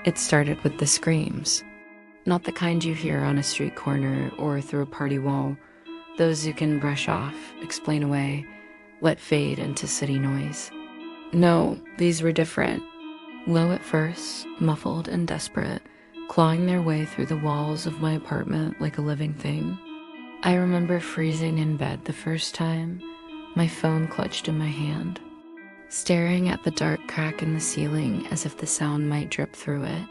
It started with the screams. Not the kind you hear on a street corner or through a party wall. Those you can brush off, explain away, let fade into city noise. No, these were different. Low at first, muffled and desperate, clawing their way through the walls of my apartment like a living thing. I remember freezing in bed the first time, my phone clutched in my hand, staring at the dark crack in the ceiling as if the sound might drip through it.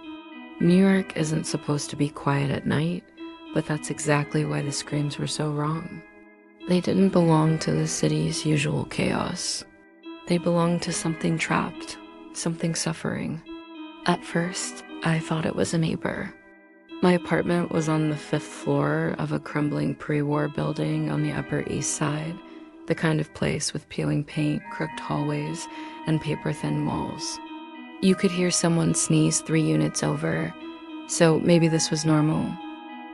New York isn't supposed to be quiet at night, but that's exactly why the screams were so wrong. They didn't belong to the city's usual chaos. They belonged to something trapped, something suffering. At first, I thought it was a neighbor. My apartment was on the 5th floor of a crumbling pre-war building on the Upper East Side, the kind of place with peeling paint, crooked hallways, and paper-thin walls. You could hear someone sneeze 3 units over, so maybe this was normal.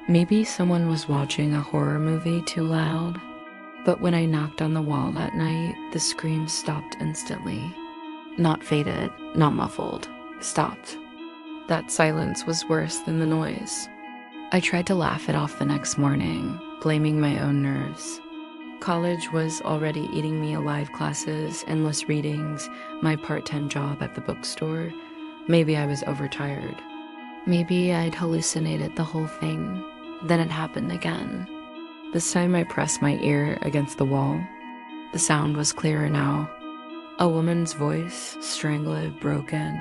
Maybe someone was watching a horror movie too loud. But when I knocked on the wall that night, the screams stopped instantly. Not faded, not muffled, stopped. That silence was worse than the noise. I tried to laugh it off the next morning, blaming my own nerves. College was already eating me alive, classes, endless readings, my part-time job at the bookstore. Maybe I was overtired. Maybe I'd hallucinated the whole thing. Then it happened again. This time I pressed my ear against the wall. The sound was clearer now. A woman's voice, strangled, broken,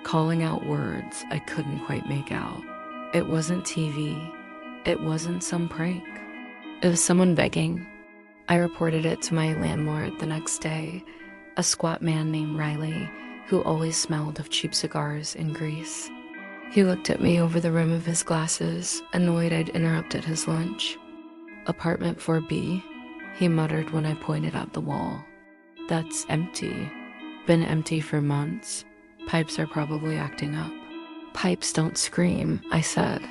calling out words I couldn't quite make out. It wasn't TV. It wasn't some prank. It was someone begging. I reported it to my landlord the next day, a squat man named Riley, who always smelled of cheap cigars in Greece. He looked at me over the rim of his glasses, annoyed I'd interrupted his lunch. Apartment 4B, he muttered when I pointed at the wall. That's empty. Been empty for months. Pipes are probably acting up. Pipes don't scream, I said.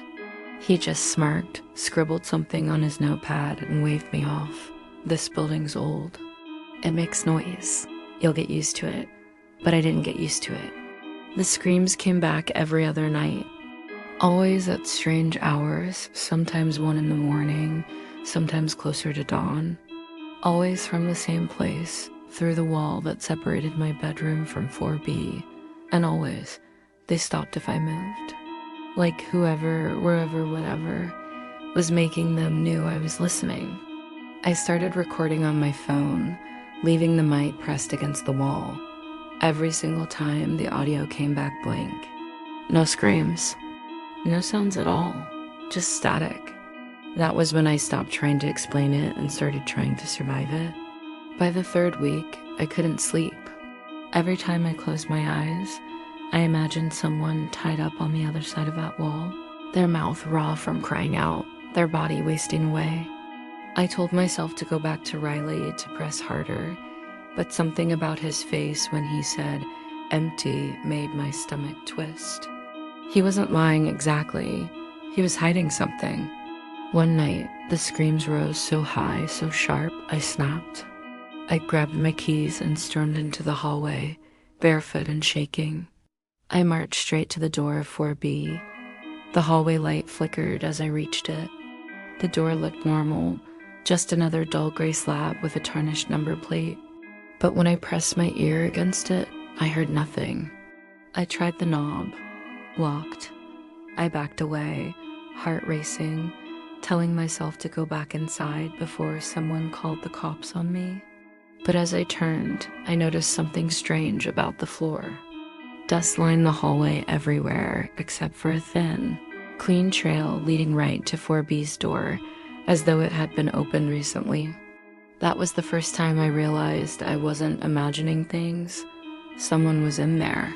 He just smirked, scribbled something on his notepad, and waved me off. This building's old. It makes noise. You'll get used to it. But I didn't get used to it. The screams came back every other night. Always at strange hours, sometimes 1 in the morning, sometimes closer to dawn. Always from the same place, through the wall that separated my bedroom from 4B. And always, they stopped if I moved. Like whoever, wherever, whatever, was making them knew I was listening. I started recording on my phone, leaving the mic pressed against the wall. Every single time the audio came back blank. No screams. No sounds at all. Just static. That was when I stopped trying to explain it and started trying to survive it. By the 3rd week, I couldn't sleep. Every time I closed my eyes, I imagined someone tied up on the other side of that wall, their mouth raw from crying out, their body wasting away. I told myself to go back to Riley to press harder, but something about his face when he said empty made my stomach twist. He wasn't lying exactly. He was hiding something. One night, the screams rose so high, so sharp, I snapped. I grabbed my keys and stormed into the hallway, barefoot and shaking. I marched straight to the door of 4B. The hallway light flickered as I reached it. The door looked normal, just another dull gray slab with a tarnished number plate. But when I pressed my ear against it, I heard nothing. I tried the knob. Locked. I backed away, heart racing, telling myself to go back inside before someone called the cops on me. But as I turned, I noticed something strange about the floor. Dust lined the hallway everywhere except for a thin, clean trail leading right to 4B's door, as though it had been opened recently. That was the first time I realized I wasn't imagining things. Someone was in there,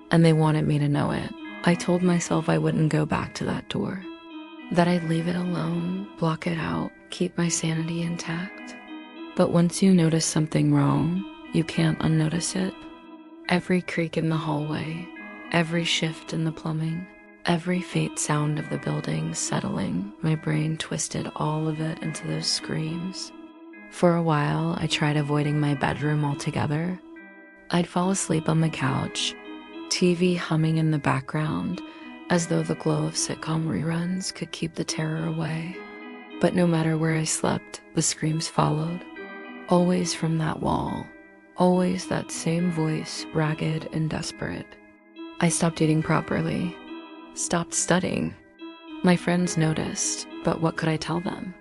and they wanted me to know it. I told myself I wouldn't go back to that door, that I'd leave it alone, block it out, keep my sanity intact. But once you notice something wrong, you can't unnotice it. Every creak in the hallway, every shift in the plumbing, every faint sound of the building settling, my brain twisted all of it into those screams. For a while, I tried avoiding my bedroom altogether. I'd fall asleep on the couch, TV humming in the background, as though the glow of sitcom reruns could keep the terror away. But no matter where I slept, the screams followed. Always from that wall. Always that same voice, ragged and desperate. I stopped eating properly. Stopped studying. My friends noticed, but what could I tell them?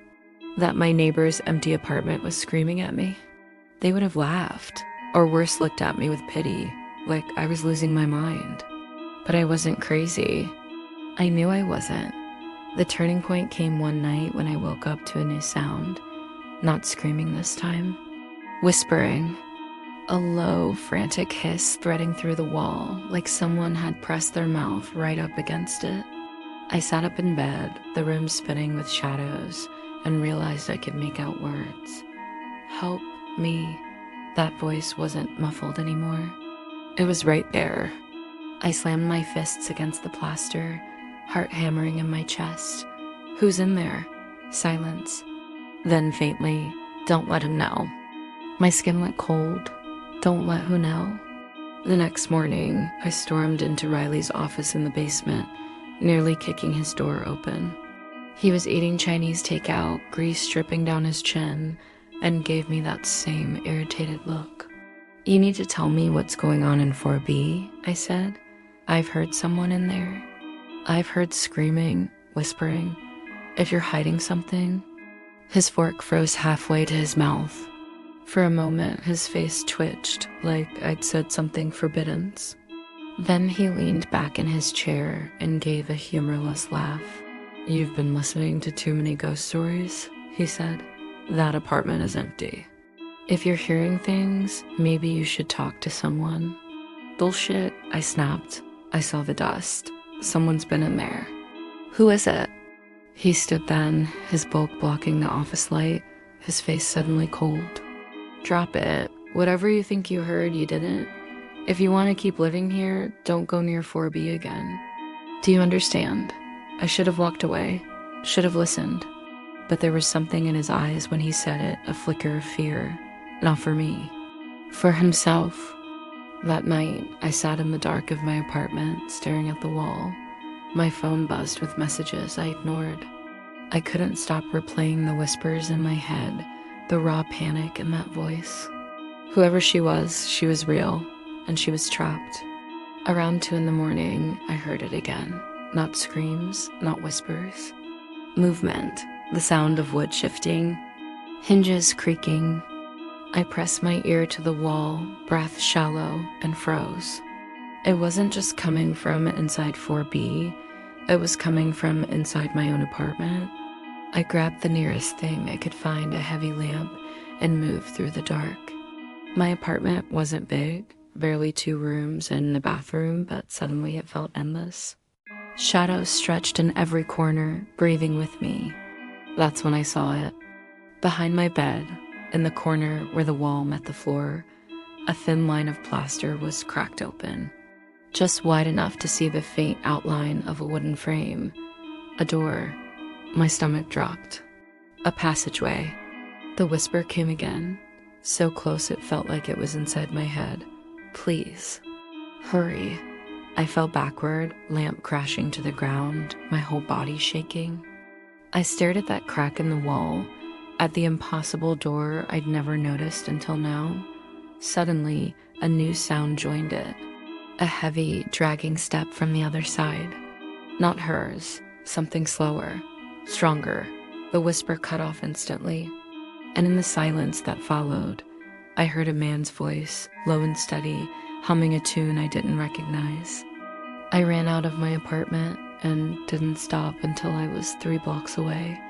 That my neighbor's empty apartment was screaming at me? They would have laughed, or worse, looked at me with pity, like I was losing my mind. But I wasn't crazy. I knew I wasn't. The turning point came one night when I woke up to a new sound. Not screaming this time. Whispering. A low, frantic hiss threading through the wall, like someone had pressed their mouth right up against it. I sat up in bed, the room spinning with shadows, and realized I could make out words. Help me. That voice wasn't muffled anymore. It was right there. I slammed my fists against the plaster, heart hammering in my chest. Who's in there? Silence. Then faintly, don't let him know. My skin went cold. Don't let who know? The next morning, I stormed into Riley's office in the basement, nearly kicking his door open. He was eating Chinese takeout, grease dripping down his chin, and gave me that same irritated look. You need to tell me what's going on in 4B, I said. I've heard someone in there. I've heard screaming, whispering. If you're hiding something. His fork froze halfway to his mouth. For a moment, his face twitched, like I'd said something forbidden. Then he leaned back in his chair and gave a humorless laugh. You've been listening to too many ghost stories, he said. That apartment is empty. If you're hearing things, maybe you should talk to someone. Bullshit, I snapped. I saw the dust. Someone's been in there. Who is it? He stood then, his bulk blocking the office light, his face suddenly cold. Drop it. Whatever you think you heard, you didn't. If you want to keep living here, don't go near 4B again. Do you understand? I should have walked away. Should have listened. But there was something in his eyes when he said it, a flicker of fear. Not for me. For himself. That night, I sat in the dark of my apartment, staring at the wall. My phone buzzed with messages I ignored. I couldn't stop replaying the whispers in my head, the raw panic in that voice. Whoever she was real, and she was trapped. Around 2 a.m, I heard it again. Not screams, not whispers. Movement, the sound of wood shifting, hinges creaking. I pressed my ear to the wall, breath shallow, and froze. It wasn't just coming from inside 4B, it was coming from inside my own apartment. I grabbed the nearest thing I could find, a heavy lamp, and moved through the dark. My apartment wasn't big, barely 2 rooms and a bathroom, but suddenly it felt endless. Shadows stretched in every corner, breathing with me. That's when I saw it. Behind my bed, in the corner where the wall met the floor, a thin line of plaster was cracked open, just wide enough to see the faint outline of a wooden frame. A door. My stomach dropped. A passageway. The whisper came again, so close it felt like it was inside my head. Please. Hurry. I fell backward, lamp crashing to the ground, my whole body shaking. I stared at that crack in the wall, at the impossible door I'd never noticed until now. Suddenly, a new sound joined it. A heavy, dragging step from the other side. Not hers, something slower, stronger. The whisper cut off instantly. And in the silence that followed, I heard a man's voice, low and steady, humming a tune I didn't recognize. I ran out of my apartment and didn't stop until I was 3 blocks away,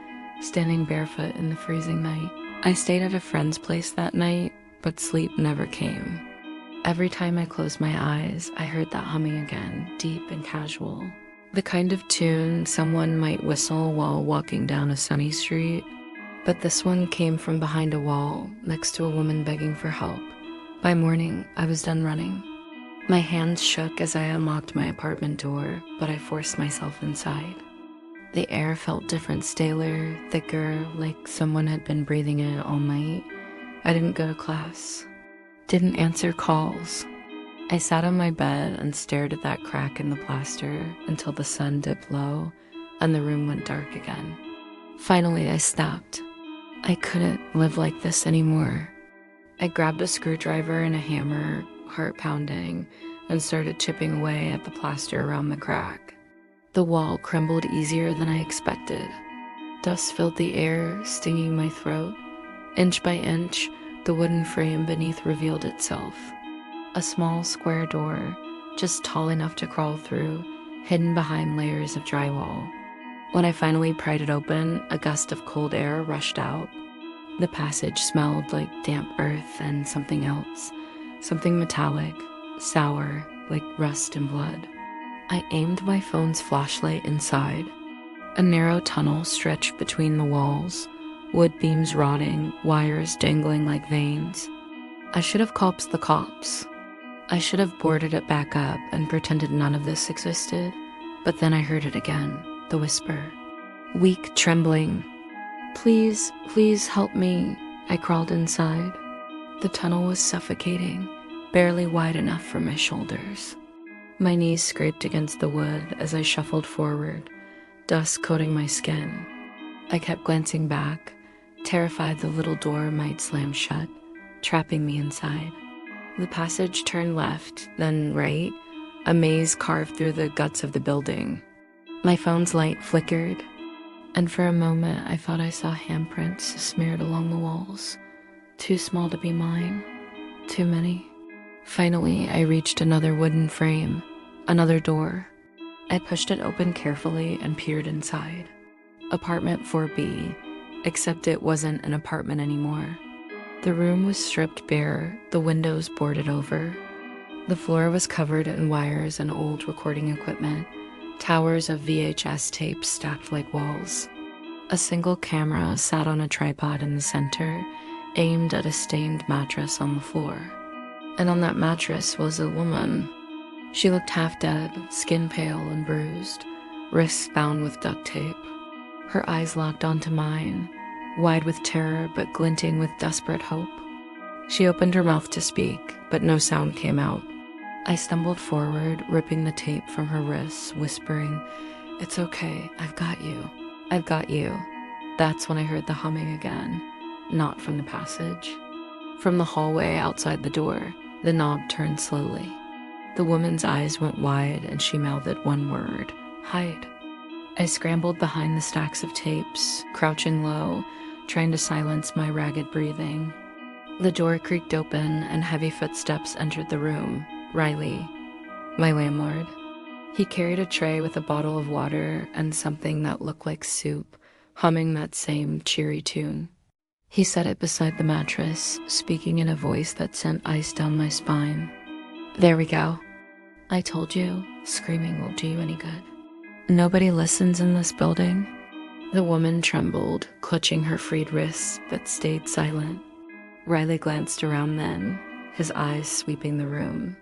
standing barefoot in the freezing night. I stayed at a friend's place that night, but sleep never came. Every time I closed my eyes, I heard that humming again, deep and casual. The kind of tune someone might whistle while walking down a sunny street. But this one came from behind a wall, next to a woman begging for help. By morning, I was done running. My hands shook as I unlocked my apartment door, but I forced myself inside. The air felt different, staler, thicker, like someone had been breathing it all night. I didn't go to class. Didn't answer calls. I sat on my bed and stared at that crack in the plaster until the sun dipped low and the room went dark again. Finally, I stopped. I couldn't live like this anymore. I grabbed a screwdriver and a hammer, heart pounding, and started chipping away at the plaster around the crack. The wall crumbled easier than I expected. Dust filled the air, stinging my throat. Inch by inch, the wooden frame beneath revealed itself. A small square door, just tall enough to crawl through, hidden behind layers of drywall. When I finally pried it open, a gust of cold air rushed out. The passage smelled like damp earth and something else, something metallic, sour, like rust and blood. I aimed my phone's flashlight inside. A narrow tunnel stretched between the walls, wood beams rotting, wires dangling like veins. I should have called the cops. I should have boarded it back up and pretended none of this existed. But then I heard it again, the whisper. Weak, trembling. Please, please help me. I crawled inside. The tunnel was suffocating, barely wide enough for my shoulders. My knees scraped against the wood as I shuffled forward, dust coating my skin. I kept glancing back, terrified the little door might slam shut, trapping me inside. The passage turned left, then right, a maze carved through the guts of the building. My phone's light flickered, and for a moment I thought I saw handprints smeared along the walls. Too small to be mine. Too many. Finally, I reached another wooden frame, another door. I pushed it open carefully and peered inside. Apartment 4B, except it wasn't an apartment anymore. The room was stripped bare, the windows boarded over. The floor was covered in wires and old recording equipment, towers of VHS tapes stacked like walls. A single camera sat on a tripod in the center, aimed at a stained mattress on the floor. And on that mattress was a woman. She looked half dead, skin pale and bruised, wrists bound with duct tape. Her eyes locked onto mine, wide with terror but glinting with desperate hope. She opened her mouth to speak, but no sound came out. I stumbled forward, ripping the tape from her wrists, whispering, "It's okay, I've got you. I've got you." That's when I heard the humming again, not from the passage. From the hallway outside the door, the knob turned slowly. The woman's eyes went wide and she mouthed one word, "Hide." I scrambled behind the stacks of tapes, crouching low, trying to silence my ragged breathing. The door creaked open and heavy footsteps entered the room. Riley, my landlord. He carried a tray with a bottle of water and something that looked like soup, humming that same cheery tune. He set it beside the mattress, speaking in a voice that sent ice down my spine. "There we go. I told you, screaming won't do you any good. Nobody listens in this building." The woman trembled, clutching her freed wrists, but stayed silent. Riley glanced around then, his eyes sweeping the room.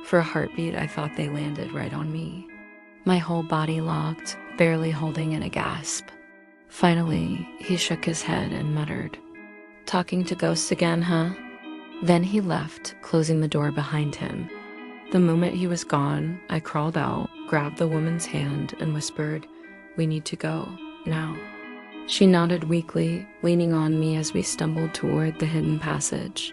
For a heartbeat, I thought they landed right on me. My whole body locked, barely holding in a gasp. Finally, he shook his head and muttered, "Talking to ghosts again, huh?" Then he left, closing the door behind him. The moment he was gone, I crawled out, grabbed the woman's hand, and whispered, "We need to go, now." She nodded weakly, leaning on me as we stumbled toward the hidden passage.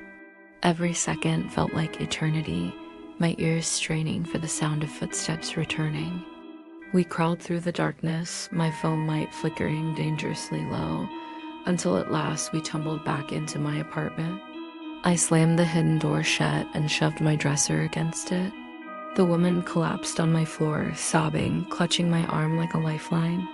Every second felt like eternity, my ears straining for the sound of footsteps returning. We crawled through the darkness, my phone light flickering dangerously low, until at last we tumbled back into my apartment. I slammed the hidden door shut and shoved my dresser against it. The woman collapsed on my floor, sobbing, clutching my arm like a lifeline.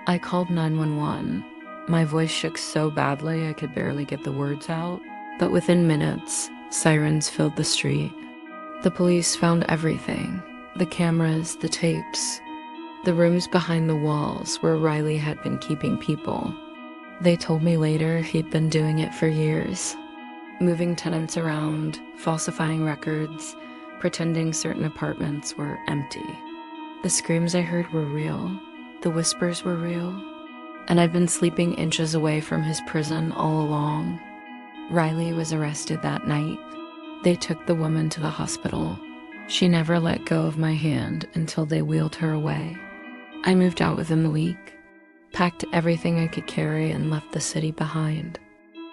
I called 911. My voice shook so badly I could barely get the words out, but within minutes, sirens filled the street. The police found everything, the cameras, the tapes, the rooms behind the walls where Riley had been keeping people. They told me later he'd been doing it for years, moving tenants around, falsifying records, pretending certain apartments were empty. The screams I heard were real, the whispers were real, and I'd been sleeping inches away from his prison all along. Riley was arrested that night. They took the woman to the hospital. She never let go of my hand until they wheeled her away. I moved out within the week, packed everything I could carry, and left the city behind.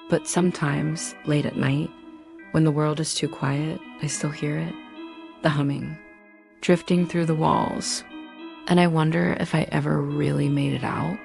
But sometimes, late at night, when the world is too quiet, I still hear it, the humming, drifting through the walls. And I wonder if I ever really made it out.